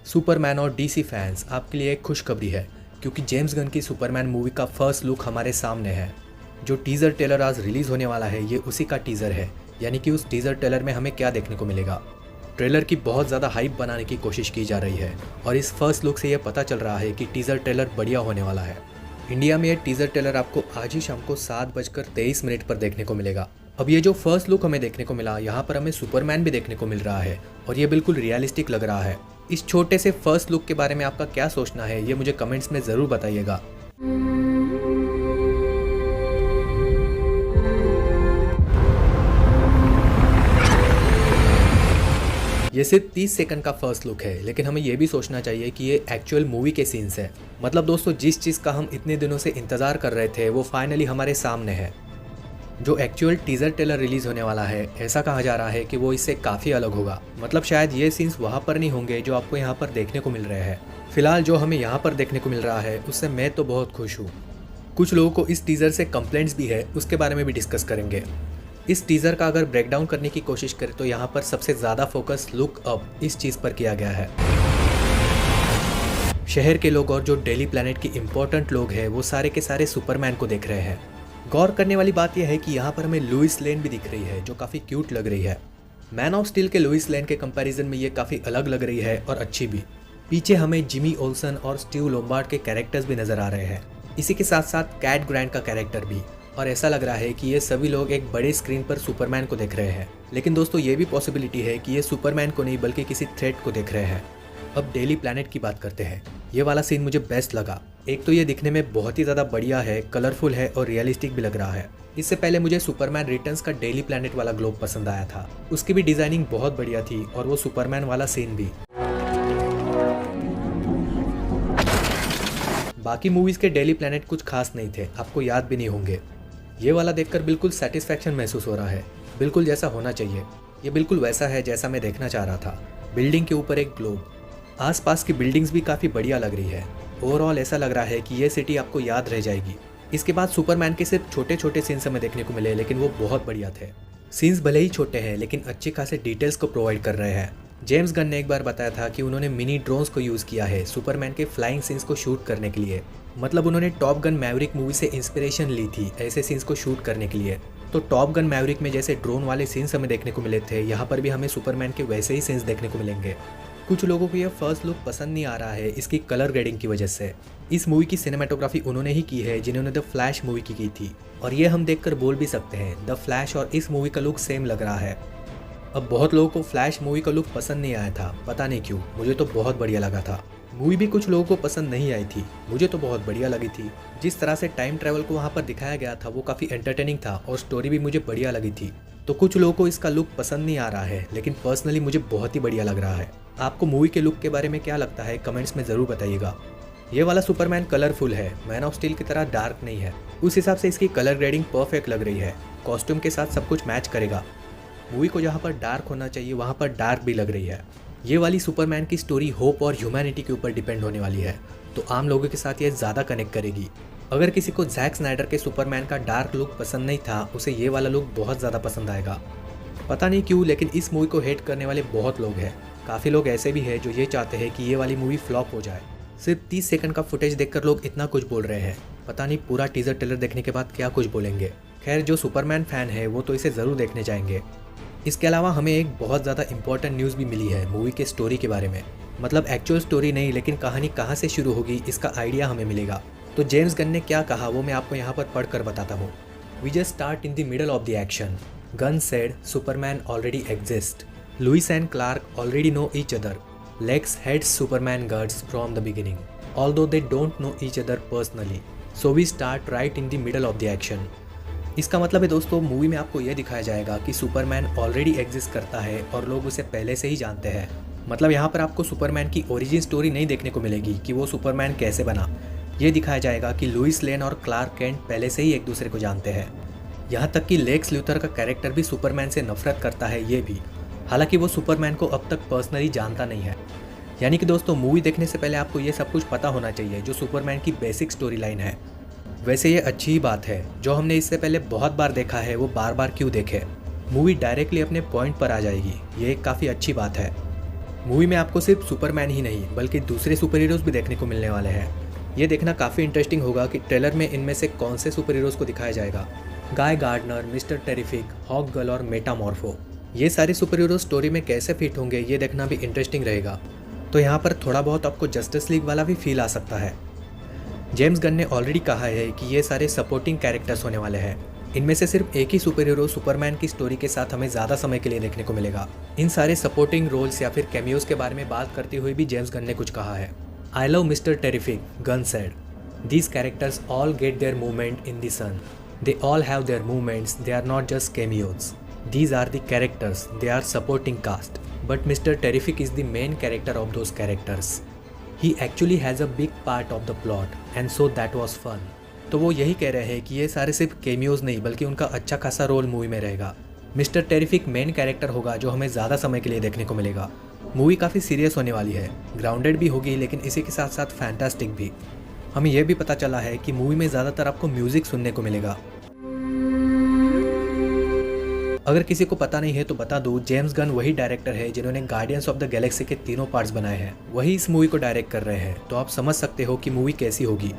Superman और DC fans आपके लिए एक खुशखबरी है, क्योंकि जेम्स गन की सुपरमैन मूवी का फर्स्ट लुक हमारे सामने है। जो टीज़र ट्रेलर आज रिलीज़ होने वाला है ये उसी का टीज़र है, यानी कि उस टीज़र ट्रेलर में हमें क्या देखने को मिलेगा। ट्रेलर की बहुत ज़्यादा हाइप बनाने की कोशिश की जा रही है और इस फर्स्ट लुक से यह पता चल रहा है कि टीज़र ट्रेलर बढ़िया होने वाला है। इंडिया में ये टीज़र ट्रेलर आपको आज ही शाम को 7:23 पर देखने को मिलेगा। अब ये जो फर्स्ट लुक हमें देखने को मिला, यहाँ पर हमें सुपरमैन भी देखने को मिल रहा है और ये बिल्कुल रियलिस्टिक लग रहा है। इस छोटे से फर्स्ट लुक के बारे में आपका क्या सोचना है, ये मुझे कमेंट्स में ज़रूर बताइएगा। ये सिर्फ 30 सेकंड का फर्स्ट लुक है, लेकिन हमें ये भी सोचना चाहिए कि ये एक्चुअल मूवी के सीन्स है। मतलब दोस्तों, जिस चीज़ का हम इतने दिनों से इंतज़ार कर रहे थे वो फाइनली हमारे सामने है। जो एक्चुअल टीज़र ट्रेलर रिलीज़ होने वाला है, ऐसा कहा जा रहा है कि वो इससे काफ़ी अलग होगा। मतलब शायद ये सीन्स वहाँ पर नहीं होंगे जो आपको यहाँ पर देखने को मिल रहे हैं। फिलहाल जो हमें यहाँ पर देखने को मिल रहा है उससे मैं तो बहुत खुश हूँ। कुछ लोगों को इस टीज़र से कंप्लेंट्स भी है, उसके बारे में भी डिस्कस करेंगे। इस टीज़र का अगर ब्रेकडाउन करने की कोशिश करें तो यहाँ पर सबसे ज़्यादा फोकस लुक अप इस चीज़ पर किया गया है। शहर के लोग और जो डेली प्लैनेट के इम्पोर्टेंट लोग हैं वो सारे के सारे सुपरमैन को देख रहे हैं। गौर करने वाली बात यह है कि यहाँ पर हमें लुइस लेन भी दिख रही है, जो काफ़ी क्यूट लग रही है। मैन ऑफ स्टील के लुइस लेन के कंपैरिजन में ये काफ़ी अलग लग रही है और अच्छी भी। पीछे हमें जिमी ओल्सन और स्टीव लोम्बार्ड के कैरेक्टर्स भी नज़र आ रहे हैं। इसी के साथ साथ कैट ग्रैंट का कैरेक्टर भी। और ऐसा लग रहा है कि ये सभी लोग एक बड़े स्क्रीन पर सुपरमैन को देख रहे हैं। लेकिन दोस्तों, ये भी पॉसिबिलिटी है कि ये सुपरमैन को नहीं बल्कि किसी थ्रेट को देख रहे हैं। अब डेली प्लैनेट की बात करते हैं। ये वाला सीन मुझे बेस्ट लगा। एक तो ये दिखने में बहुत ही ज़्यादा बढ़िया है, कलरफुल है और रियलिस्टिक भी लग रहा है। इससे पहले मुझे सुपरमैन रिटर्न्स का डेली प्लैनेट वाला ग्लोब पसंद आया था। उसकी भी डिज़ाइनिंग बहुत बढ़िया थी और वो सुपरमैन वाला सीन भी। बाकी मूवीज़ के डेली प्लैनेट कुछ खास नहीं थे, आपको याद भी नहीं होंगे। ये वाला देखकर बिल्कुल सेटिस्फैक्शन महसूस हो रहा है, बिल्कुल जैसा होना चाहिए। ये बिल्कुल वैसा है जैसा मैं देखना चाह रहा था। बिल्डिंग के ऊपर एक ग्लोब, आसपास की बिल्डिंग्स भी काफ़ी बढ़िया लग रही है। ओवरऑल ऐसा लग रहा है कि ये सिटी आपको याद रह जाएगी। इसके बाद सुपरमैन के सिर्फ छोटे छोटे सीन्स हमें देखने को मिले, लेकिन वो बहुत बढ़िया थे। सीन्स भले ही छोटे हैं लेकिन अच्छे खासे डिटेल्स को प्रोवाइड कर रहे हैं। जेम्स गन ने एक बार बताया था कि उन्होंने मिनी ड्रोन्स को यूज़ किया है सुपरमैन के फ्लाइंग सीन्स को शूट करने के लिए। मतलब उन्होंने टॉप गन मैवरिक मूवी से इंस्पिरेशन ली थी ऐसे सीन्स को शूट करने के लिए। तो टॉप गन मैवरिक में जैसे ड्रोन वाले सीन्स हमें देखने को मिले थे, यहाँ पर भी हमें सुपरमैन के वैसे ही सीन्स देखने को मिलेंगे। कुछ लोगों को यह फर्स्ट लुक पसंद नहीं आ रहा है इसकी कलर ग्रेडिंग की वजह से। इस मूवी की सिनेमेटोग्राफी उन्होंने ही की है जिन्होंने द फ्लैश मूवी की थी, और ये हम देखकर बोल भी सकते हैं द फ्लैश और इस मूवी का लुक सेम लग रहा है। अब बहुत लोगों को फ्लैश मूवी का लुक पसंद नहीं आया था, पता नहीं क्यों। मुझे तो बहुत बढ़िया लगा था। मूवी भी कुछ लोगों को पसंद नहीं आई थी, मुझे तो बहुत बढ़िया लगी थी। जिस तरह से टाइम ट्रैवल को वहाँ पर दिखाया गया था वो काफ़ी एंटरटेनिंग था और स्टोरी भी मुझे बढ़िया लगी थी। तो कुछ लोगों को इसका लुक पसंद नहीं आ रहा है, लेकिन पर्सनली मुझे बहुत ही बढ़िया लग रहा है। आपको मूवी के लुक के बारे में क्या लगता है, कमेंट्स में ज़रूर बताइएगा। ये वाला सुपरमैन कलरफुल है, मैन ऑफ स्टील की तरह डार्क नहीं है। उस हिसाब से इसकी कलर ग्रेडिंग परफेक्ट लग रही है। कॉस्ट्यूम के साथ सब कुछ मैच करेगा। मूवी को जहाँ पर डार्क होना चाहिए वहाँ पर डार्क भी लग रही है। ये वाली सुपरमैन की स्टोरी होप और ह्यूमैनिटी के ऊपर डिपेंड होने वाली है, तो आम लोगों के साथ ये ज़्यादा कनेक्ट करेगी। अगर किसी को जैक स्नाइडर के सुपरमैन का डार्क लुक पसंद नहीं था, उसे ये वाला लुक बहुत ज़्यादा पसंद आएगा। पता नहीं क्यों, लेकिन इस मूवी को हेट करने वाले बहुत लोग हैं। काफ़ी लोग ऐसे भी हैं जो ये चाहते हैं कि ये वाली मूवी फ्लॉप हो जाए। सिर्फ 30 सेकंड का फुटेज देखकर लोग इतना कुछ बोल रहे हैं, पता नहीं पूरा टीज़र ट्रेलर देखने के बाद क्या कुछ बोलेंगे। खैर, जो सुपरमैन फ़ैन है वो तो इसे ज़रूर देखने जाएंगे। इसके अलावा हमें एक बहुत ज़्यादा इंपॉर्टेंट न्यूज़ भी मिली है मूवी के स्टोरी के बारे में। मतलब एक्चुअल स्टोरी नहीं, लेकिन कहानी कहाँ से शुरू होगी इसका आइडिया हमें मिलेगा। तो जेम्स गन ने क्या कहा वो मैं आपको यहाँ पर पढ़ कर बताता हूँ। We just start in the middle of the action. Gunn said Superman already exist. Lois and Clark already know each other. Lex hates Superman guts from the beginning, although they don't know each other personally. So we start right in the middle of the action. इसका मतलब है दोस्तों, movie में आपको यह दिखाया जाएगा कि सुपरमैन ऑलरेडी एग्जिस्ट करता है और लोग उसे पहले से ही जानते हैं। मतलब यहाँ पर आपको सुपरमैन की ओरिजिन स्टोरी नहीं देखने को मिलेगी कि वो सुपरमैन कैसे बना। ये दिखाया जाएगा कि लुइस लेन और क्लार्क केंट पहले से ही एक दूसरे को जानते हैं। यहाँ तक कि लेक्स ल्यूथर का कैरेक्टर भी सुपरमैन से नफरत करता है, ये भी। हालांकि वो सुपरमैन को अब तक पर्सनली जानता नहीं है। यानी कि दोस्तों, मूवी देखने से पहले आपको ये सब कुछ पता होना चाहिए जो सुपरमैन की बेसिक स्टोरी लाइन है। वैसे ये अच्छी ही बात है, जो हमने इससे पहले बहुत बार देखा है वो बार बार क्यों देखे। मूवी डायरेक्टली अपने पॉइंट पर आ जाएगी, ये एक काफ़ी अच्छी बात है। मूवी में आपको सिर्फ सुपरमैन ही नहीं बल्कि दूसरे सुपर हीरोज भी देखने को मिलने वाले हैं। ये देखना काफ़ी इंटरेस्टिंग होगा कि ट्रेलर में इनमें से कौन से सुपर हीरोज को दिखाया जाएगा। Guy Gardner, Mister Terrific, Hawkgirl और मेटामॉर्फो, ये सारे सुपर हीरो स्टोरी में कैसे फिट होंगे ये देखना भी इंटरेस्टिंग रहेगा। तो यहाँ पर थोड़ा बहुत आपको जस्टिस लीग वाला भी फील आ सकता है। जेम्स गन ने ऑलरेडी कहा है कि ये सारे सपोर्टिंग कैरेक्टर्स होने वाले हैं। इनमें से सिर्फ एक ही सुपर हीरो सुपरमैन की स्टोरी के साथ हमें ज़्यादा समय के लिए देखने को मिलेगा। इन सारे सपोर्टिंग रोल्स या फिर कैमियोज के बारे में बात करते हुए भी जेम्स गन ने कुछ कहा है। I love Mister Terrific, Gunn said, these characters all get their movement in the sun, they all have their movements, they are not just cameos, these are the characters, they are supporting cast, but Mister Terrific is the main character of those characters, he actually has a big part of the plot and so that was fun. तो वो यही कह रहे हैं कि ये सारे सिर्फ कैमियोज नहीं बल्कि उनका अच्छा खासा रोल मूवी में रहेगा। मिस्टर टेरिफिक मेन कैरेक्टर होगा जो हमें ज़्यादा समय के लिए देखने को मिलेगा। मूवी काफ़ी सीरियस होने वाली है, ग्राउंडेड भी होगी लेकिन इसी के साथ साथ फैंटास्टिक भी। हमें यह भी पता चला है कि मूवी में ज़्यादातर आपको म्यूज़िक सुनने को मिलेगा। अगर किसी को पता नहीं है तो बता दूं, जेम्स गन वही डायरेक्टर है जिन्होंने गार्डियंस ऑफ द गैलेक्सी के तीनों पार्ट्स बनाए हैं, वही इस मूवी को डायरेक्ट कर रहे हैं। तो आप समझ सकते हो कि मूवी कैसी होगी।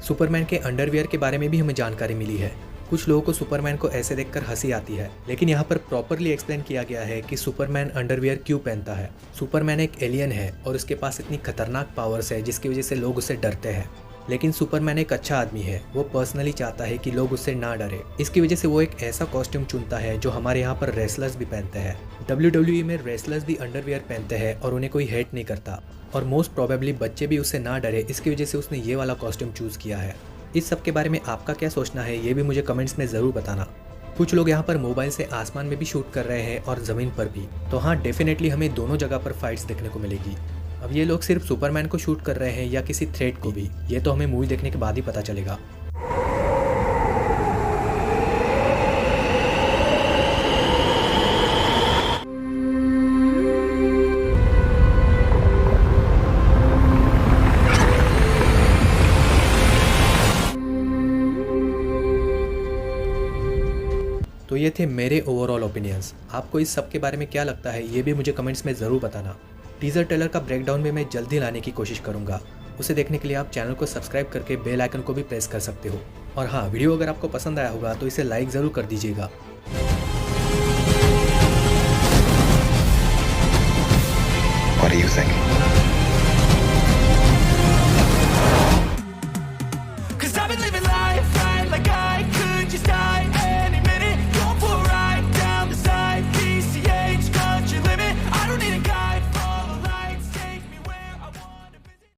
सुपरमैन के अंडरवियर के बारे में भी हमें जानकारी मिली है। कुछ लोगों को सुपरमैन को ऐसे देखकर हंसी आती है, लेकिन यहाँ पर प्रॉपरली एक्सप्लेन किया गया है कि सुपरमैन अंडरवियर क्यों पहनता है। सुपरमैन एक एलियन है और उसके पास इतनी खतरनाक पावर्स है जिसकी वजह से लोग उससे डरते हैं। लेकिन सुपरमैन एक अच्छा आदमी है, वो पर्सनली चाहता है कि लोग उससे ना डरे। इसकी वजह से वो एक ऐसा कॉस्ट्यूम चुनता है जो हमारे यहाँ पर रेसलर्स भी पहनते हैं। WWE में रेसलर्स भी अंडरवियर पहनते हैं और उन्हें कोई हेट नहीं करता, और मोस्ट प्रोबेबली बच्चे भी उससे ना डरे, इसकी वजह से उसने ये वाला कॉस्ट्यूम चूज़ किया है। इस सब के बारे में आपका क्या सोचना है ये भी मुझे कमेंट्स में ज़रूर बताना। कुछ लोग यहाँ पर मोबाइल से आसमान में भी शूट कर रहे हैं और ज़मीन पर भी। तो हाँ, डेफिनेटली हमें दोनों जगह पर फाइट्स देखने को मिलेगी। अब ये लोग सिर्फ सुपरमैन को शूट कर रहे हैं या किसी थ्रेट को भी, ये तो हमें मूवी देखने के बाद ही पता चलेगा। तो ये थे मेरे ओवरऑल ओपिनियंस। आपको इस सब के बारे में क्या लगता है ये भी मुझे कमेंट्स में ज़रूर बताना। टीज़र ट्रेलर का ब्रेकडाउन भी मैं जल्दी लाने की कोशिश करूंगा। उसे देखने के लिए आप चैनल को सब्सक्राइब करके बेल आइकन को भी प्रेस कर सकते हो। और हाँ, वीडियो अगर आपको पसंद आया होगा तो इसे लाइक ज़रूर कर दीजिएगा। What do you think?